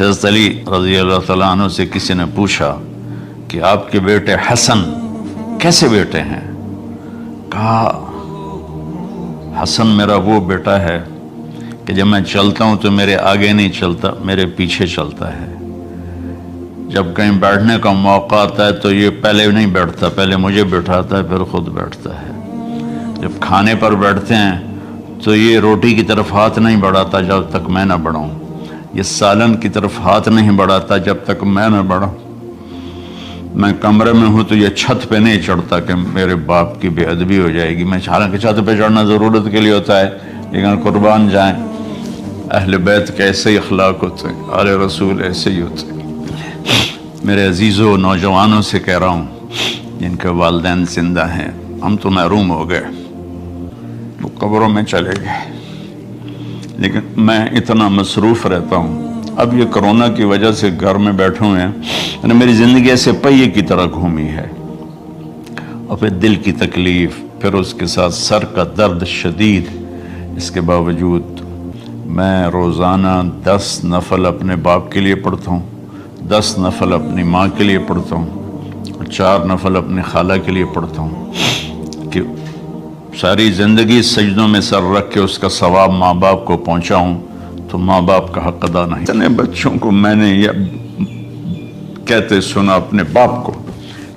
حضرت علی رضی اللہ تعالیٰ عنہ سے کسی نے پوچھا کہ آپ کے بیٹے حسن کیسے بیٹے ہیں؟ کہا حسن میرا وہ بیٹا ہے کہ جب میں چلتا ہوں تو میرے آگے نہیں چلتا، میرے پیچھے چلتا ہے۔ جب کہیں بیٹھنے کا موقع آتا ہے تو یہ پہلے نہیں بیٹھتا، پہلے مجھے بٹھاتا ہے پھر خود بیٹھتا ہے۔ جب کھانے پر بیٹھتے ہیں تو یہ روٹی کی طرف ہاتھ نہیں بڑھاتا جب تک میں نہ بڑھاؤں، یہ سالن کی طرف ہاتھ نہیں بڑھاتا جب تک میں نہ بڑھاؤں۔ میں کمرے میں ہوں تو یہ چھت پہ نہیں چڑھتا کہ میرے باپ کی بے ادبی ہو جائے گی۔ میں حالانکہ چھت پہ چڑھنا ضرورت کے لیے ہوتا ہے، لیکن قربان جائیں اہل بیت کے ایسے ہی اخلاق ہوتے ہیں، آل رسول ایسے ہی ہوتے ہیں۔ میرے عزیزوں نوجوانوں سے کہہ رہا ہوں جن کے والدین زندہ ہیں، ہم تو محروم ہو گئے، وہ قبروں میں چلے گئے، لیکن میں اتنا مصروف رہتا ہوں۔ اب یہ کرونا کی وجہ سے گھر میں بیٹھے ہوئے ہیں، یعنی میری زندگی ایسے پہیے کی طرح گھومی ہے، اور پھر دل کی تکلیف، پھر اس کے ساتھ سر کا درد شدید۔ اس کے باوجود میں روزانہ 10 نفل اپنے باپ کے لیے پڑھتا ہوں، 10 نفل اپنی ماں کے لیے پڑھتا ہوں، اور 4 نفل اپنی خالہ کے لیے پڑھتا ہوں کہ ساری زندگی سجدوں میں سر رکھ کے اس کا ثواب ماں باپ کو پہنچاؤں تو ماں باپ کا حق ادا نہیں۔ اتنے بچوں کو میں نے یہ کہتے سنا اپنے باپ کو،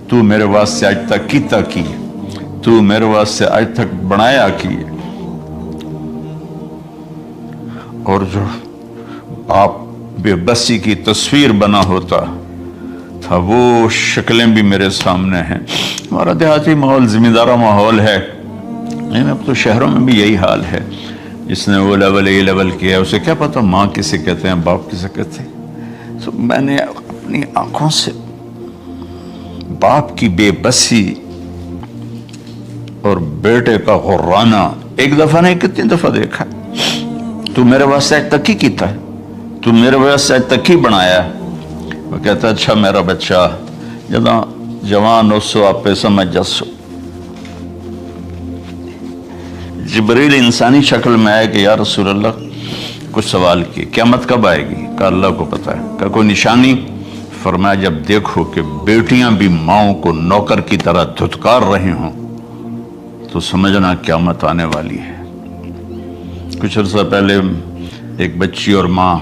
تو میرے واسطے آج تک کیتا کی، تو میرے واسطے آج تک بنایا کی، اور جو باپ بے بسی کی تصویر بنا ہوتا تھا وہ شکلیں بھی میرے سامنے ہیں۔ ہمارا دیہاتی ماحول زمین دارہ ماحول ہے، لیکن اب تو شہروں میں بھی یہی حال ہے۔ جس نے وہ لیول اے لیول کیا اسے کیا پتا ماں کسے کہتے ہیں باپ کسے کہتے ہیں۔ تو میں نے اپنی آنکھوں سے باپ کی بے بسی اور بیٹے کا غرانہ ایک دفعہ نہیں کتنی دفعہ دیکھا۔ تو میرے واسطے آج تک ہی کیتا ہے، تو میرے واسطے آج تک ہی بنایا ہے۔ وہ کہتا اچھا میرا بچہ جداں جوان ہو سو آپ پہ سمجھ جسو۔ جبریل انسانی شکل میں آئے کہ یا رسول اللہ کچھ سوال کیے، قیامت کب آئے گی؟ کہ اللہ کو پتہ ہے۔ کہ کوئی نشانی؟ فرمایا جب دیکھو کہ بیٹیاں بھی ماؤں کو نوکر کی طرح دھتکار رہی ہوں تو سمجھنا قیامت آنے والی ہے۔ کچھ عرصہ پہلے ایک بچی اور ماں،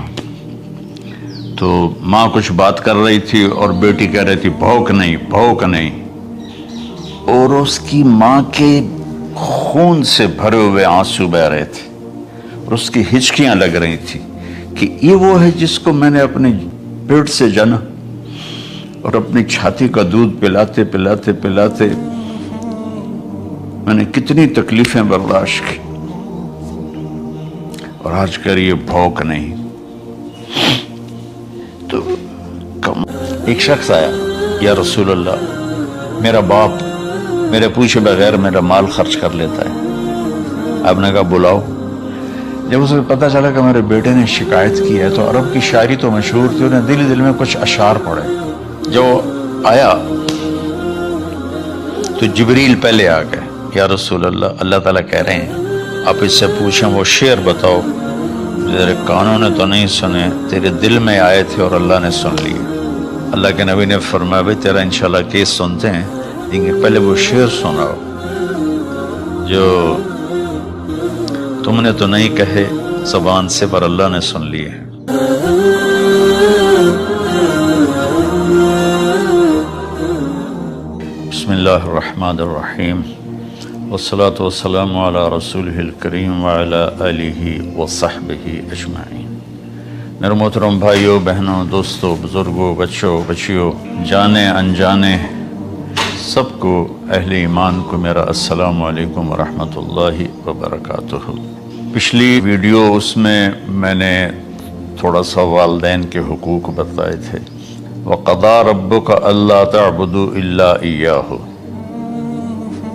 تو ماں کچھ بات کر رہی تھی اور بیٹی کہہ رہی تھی بھوک نہیں بھوک نہیں، اور اس کی ماں کے خون سے بھرے ہوئے آنسو بہ رہے تھے اور اس کی ہچکیاں لگ رہی تھی کہ یہ وہ ہے جس کو میں نے اپنے پیٹ سے جنا، اور اپنی چھاتی کا دودھ پلاتے پلاتے پلاتے میں نے کتنی تکلیفیں برداشت کی، اور آج کر یہ بھوک نہیں۔ تو ایک شخص آیا، یا رسول اللہ میرا باپ میرے پوچھے بغیر میرا مال خرچ کر لیتا ہے۔ آپ نے کہا بلاؤ۔ جب اسے پتہ چلا کہ میرے بیٹے نے شکایت کی ہے تو عرب کی شاعری تو مشہور تھی، انہیں دل دل میں کچھ اشعار پڑھے۔ جو آیا تو جبریل پہلے آ گئے، یا رسول اللہ اللہ تعالیٰ کہہ رہے ہیں آپ اس سے پوچھیں وہ شعر بتاؤ تیرے کانوں نے تو نہیں سنے، تیرے دل میں آئے تھے اور اللہ نے سن لیے۔ اللہ کے نبی نے فرمایا بھائی تیرا انشاءاللہ کیس سنتے ہیں، لیکن پہلے وہ شعر سناؤ جو تم نے تو نہیں کہے زبان سے پر اللہ نے سن لیے ہیں۔ بسم اللہ الرحمن الرحیم، والصلاة والسلام علی رسولہ الکریم وعلی آلہ وصحبہ اجمعین۔ میرے محترم بھائیوں بہنوں دوستوں بزرگوں بچوں بچیوں جانے انجانے سب کو اہل ایمان کو میرا السلام علیکم ورحمۃ اللہ وبرکاتہ۔ پچھلی ویڈیو اس میں نے تھوڑا سا والدین کے حقوق بتائے تھے۔ وَقَضَىٰ رَبُّكَ أَلَّا تَعْبُدُوا إِلَّا إِيَّاهُ،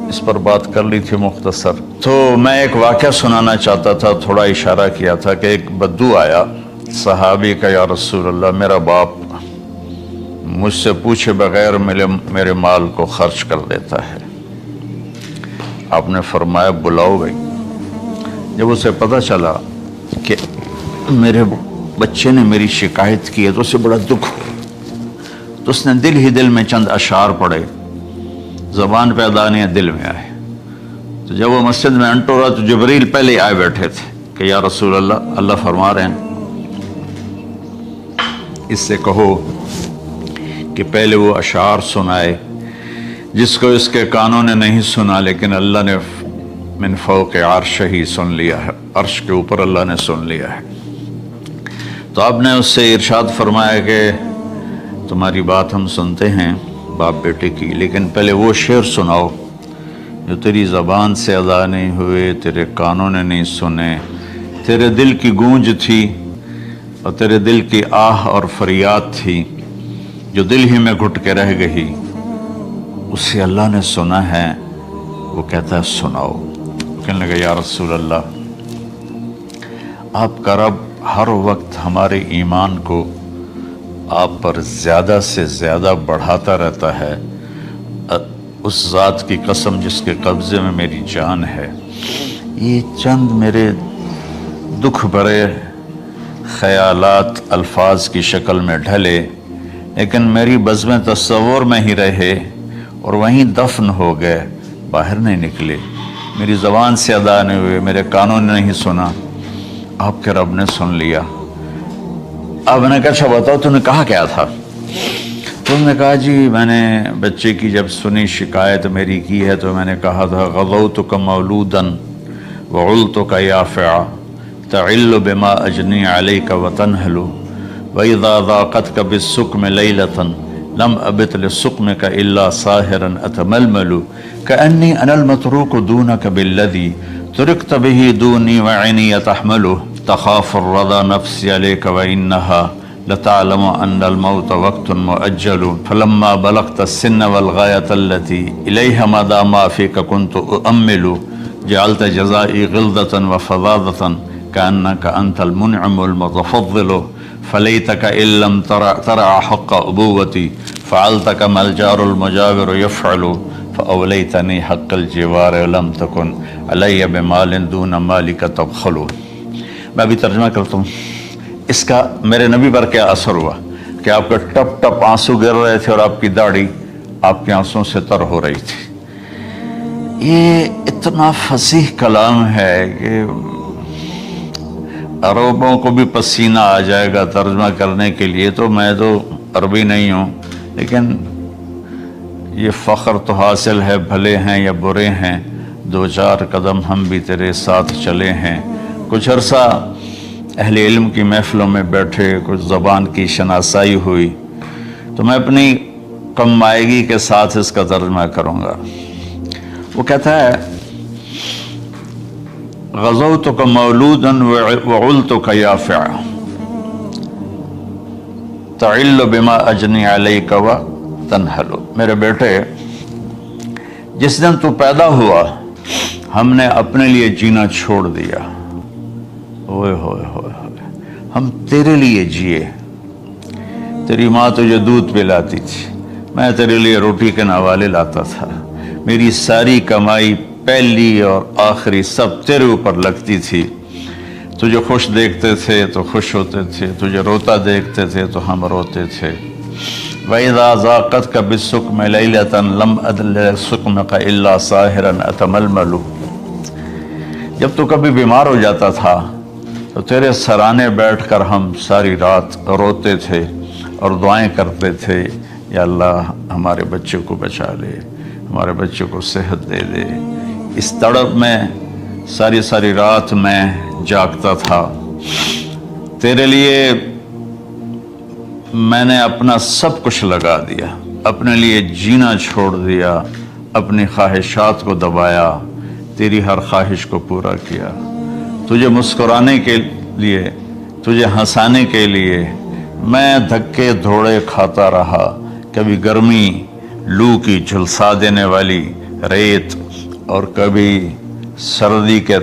اس پر بات کر لی تھی مختصر۔ تو میں ایک واقعہ سنانا چاہتا تھا، تھوڑا اشارہ کیا تھا کہ ایک بدو آیا صحابی کا، یا رسول اللہ میرا باپ مجھ سے پوچھے بغیر میرے مال کو خرچ کر دیتا ہے۔ آپ نے فرمایا بلاؤ بھائی۔ جب اسے پتہ چلا کہ میرے بچے نے میری شکایت کی ہے تو اسے بڑا دکھ ہوا، تو اس نے دل ہی دل میں چند اشعار پڑھے، زبان پہ ادا نہیں دل میں آئے۔ تو جب وہ مسجد میں انٹر ہوا تو جبریل پہلے آئے بیٹھے تھے کہ یا رسول اللہ، اللہ فرما رہے ہیں اس سے کہو کہ پہلے وہ اشعار سنائے جس کو اس کے کانوں نے نہیں سنا، لیکن اللہ نے من فوق عرش ہی سن لیا ہے، عرش کے اوپر اللہ نے سن لیا ہے۔ تو آپ نے اس سے ارشاد فرمایا کہ تمہاری بات ہم سنتے ہیں باپ بیٹے کی، لیکن پہلے وہ شعر سناؤ جو تیری زبان سے ادا نہیں ہوئے، تیرے کانوں نے نہیں سنے، تیرے دل کی گونج تھی اور تیرے دل کی آہ اور فریاد تھی جو دل ہی میں گھٹ کے رہ گئی، اسے اللہ نے سنا ہے۔ وہ کہتا ہے سناؤ۔ کہنے لگا یا رسول اللہ، آپ کا رب ہر وقت ہمارے ایمان کو آپ پر زیادہ سے زیادہ بڑھاتا رہتا ہے، اس ذات کی قسم جس کے قبضے میں میری جان ہے۔ یہ چند میرے دکھ بھرے خیالات الفاظ کی شکل میں ڈھلے، لیکن میری بزم تصور میں ہی رہے اور وہیں دفن ہو گئے، باہر نہیں نکلے، میری زبان سے ادا نہیں ہوئے، میرے کانوں نے نہیں سنا، آپ کے رب نے سن لیا۔ اب میں نے کہا اچھا بتاؤ تم نے کہا کیا تھا؟ تم نے کہا جی میں نے بچے کی جب سنی شکایت میری کی ہے تو میں نے کہا تھا غضوتک مولودا وعلتک یافعا تعل بما اجنی علیک وتنہل وَإِذَا ذَاقَتْكَ بِالسُّقْمِ لَيْلَةً لَمْ أَبِتْ لِلسُّقْمِكَ إِلَّا سَاهِرًا أَتَمَلْمَلُ كَأَنِّي أَنَا الْمَتْرُوكُ دُونَكَ بِالَّذِي تُرِكْتَ بِهِ دُونِي وَعِنِي يَتَحْمَلُ تَخَافُ الرَّضَى نَفْسِي عَلَيْكَ وَإِنَّهَا لَتَعْلَمُ أَنَّ الْمَوْتَ وَقْتٌ مُؤَجَّلٌ فَلَمَّا بَلَغْتَ السِّنَّ وَالْغَايَةَ الَّتِي إِلَيْهَا مَدَى مَا فِيكَ كُنْتُ أُؤَمِّلُ جَعَلْتَ جَزَائِي غِلْظَةً وَفَظَاظَةً كَأَنَّكَ أَنْتَ الْمُنْعِمُ الْمُتَفَضِّلُ فَلَيْتَكَ إِن لَّمْ تَرَعَ حَقَّ أُبُوَّتِي فَعَلْتَ كَمَا الْجَارُ الْمُجَاوِرُ يَفْعَلُ فَأَوْلَيْتَنِي حَقَّ الْجِوَارِ وَلَمْ تَكُنْ عَلَيَّ بِمَالٍ دُونَ مَالِكَ تَبْخَلُ۔ میں ابھی ترجمہ کرتا ہوں۔ اس کا میرے نبی پر کیا اثر ہوا کہ آپ کے ٹپ ٹپ آنسو گر رہے تھے اور آپ کی داڑھی آپ کے آنسوں سے تر ہو رہی تھی۔ یہ اتنا فصیح کلام ہے کہ عربوں کو بھی پسینہ آ جائے گا ترجمہ کرنے کے لیے، تو میں تو عربی نہیں ہوں، لیکن یہ فخر تو حاصل ہے، بھلے ہیں یا برے ہیں دو چار قدم ہم بھی تیرے ساتھ چلے ہیں۔ کچھ عرصہ اہل علم کی محفلوں میں بیٹھے، کچھ زبان کی شناسائی ہوئی، تو میں اپنی کم مائگی کے ساتھ اس کا ترجمہ کروں گا۔ وہ کہتا ہے غزوتک مولودا وعلتک یافعا تعل بما اجنی علیک وتنہل۔ میرے بیٹے، جس دن تو پیدا ہوا ہم نے اپنے لیے جینا چھوڑ دیا، ہوئے ہوئے ہوئے ہوئے، ہم تیرے لیے جیے۔ تیری ماں تجھے دودھ پلاتی تھی، میں تیرے لیے روٹی کے نوالے لاتا تھا، میری ساری کمائی پہلی اور آخری سب تیرے اوپر لگتی تھی۔ تجھے خوش دیکھتے تھے تو خوش ہوتے تھے، تجھے روتا دیکھتے تھے تو ہم روتے تھے۔ وَإِذَا ذَاقَتْكَ بِالسُّقْمِ لَيْلَةً لَمْ أَدْلِ سُقْمِكَ إِلَّا سَاهِرًا أَتَمَلْمَلُ۔ جب تو کبھی بیمار ہو جاتا تھا تو تیرے سرانے بیٹھ کر ہم ساری رات روتے تھے اور دعائیں کرتے تھے، یا اللہ ہمارے بچے کو بچا لے، ہمارے بچے کو صحت دے دے۔ اس تڑپ میں ساری ساری رات میں جاگتا تھا۔ تیرے لیے میں نے اپنا سب کچھ لگا دیا، اپنے لیے جینا چھوڑ دیا، اپنی خواہشات کو دبایا، تیری ہر خواہش کو پورا کیا۔ تجھے مسکرانے کے لیے، تجھے ہنسانے کے لیے میں دھکے دھوڑے کھاتا رہا، کبھی گرمی لو کی جھلسا دینے والی ریت اور کبھی سردی کے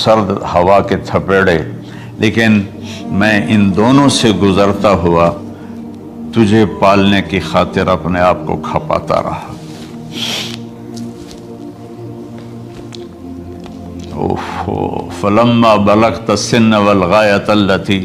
سرد ہوا کے تھپیڑے، لیکن میں ان دونوں سے گزرتا ہوا تجھے پالنے کی خاطر اپنے آپ کو کھپاتا رہا۔ فلما بلغت السن والغایۃ التی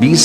20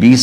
20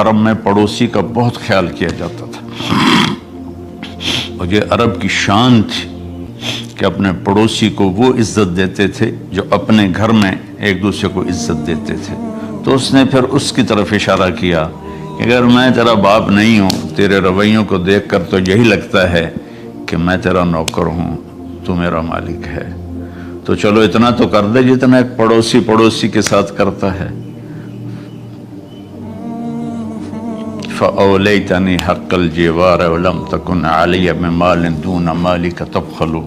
عرب میں پڑوسی کا بہت خیال کیا جاتا تھا، اور یہ عرب کی شان تھی کہ اپنے پڑوسی کو وہ عزت دیتے تھے جو اپنے گھر میں ایک دوسرے کو عزت دیتے تھے۔ تو اس نے پھر اس کی طرف اشارہ کیا کہ اگر میں تیرا باپ نہیں ہوں، تیرے رویوں کو دیکھ کر تو یہی لگتا ہے کہ میں تیرا نوکر ہوں، تو میرا مالک ہے، تو چلو اتنا تو کر دے جتنا ایک پڑوسی کے ساتھ کرتا ہے۔ فَأَوْلَيْتَنِي حَقَّ الْجِوَارِ وَلَمْ تَكُنْ عَلَيَّ بِمَالٍ دُونَ مَالِكَ تَبْخَلُ۔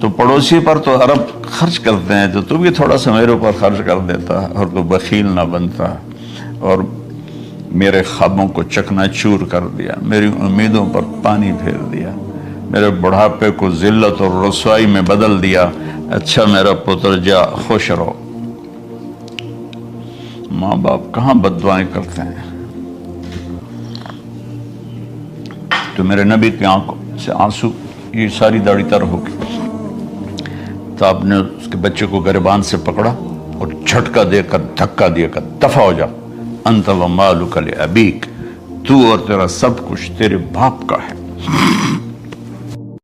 تو پڑوسی پر تو عرب خرچ کرتے ہیں، تو بھی تھوڑا سا میرے اوپر خرچ کر دیتا اور تو بخیل نہ بنتا، اور میرے خوابوں کو چکنا چور کر دیا، میری امیدوں پر پانی پھیر دیا، میرے بڑھاپے کو ذلت اور رسوائی میں بدل دیا۔ اچھا میرا پتر جا خوش رہو۔ ماں باپ کہاں بد دعائیں کرتے ہیں؟ تو میرے نبی کی آنکھوں سے آنسو، یہ ساری داڑھی تر ہو گئی، تو آپ نے اس کے بچے کو گریبان سے پکڑا اور جھٹکا دے کر دھکا دیا کر دفع ہو جا، انت و مالک لابیک، تو اور تیرا سب کچھ تیرے باپ کا ہے۔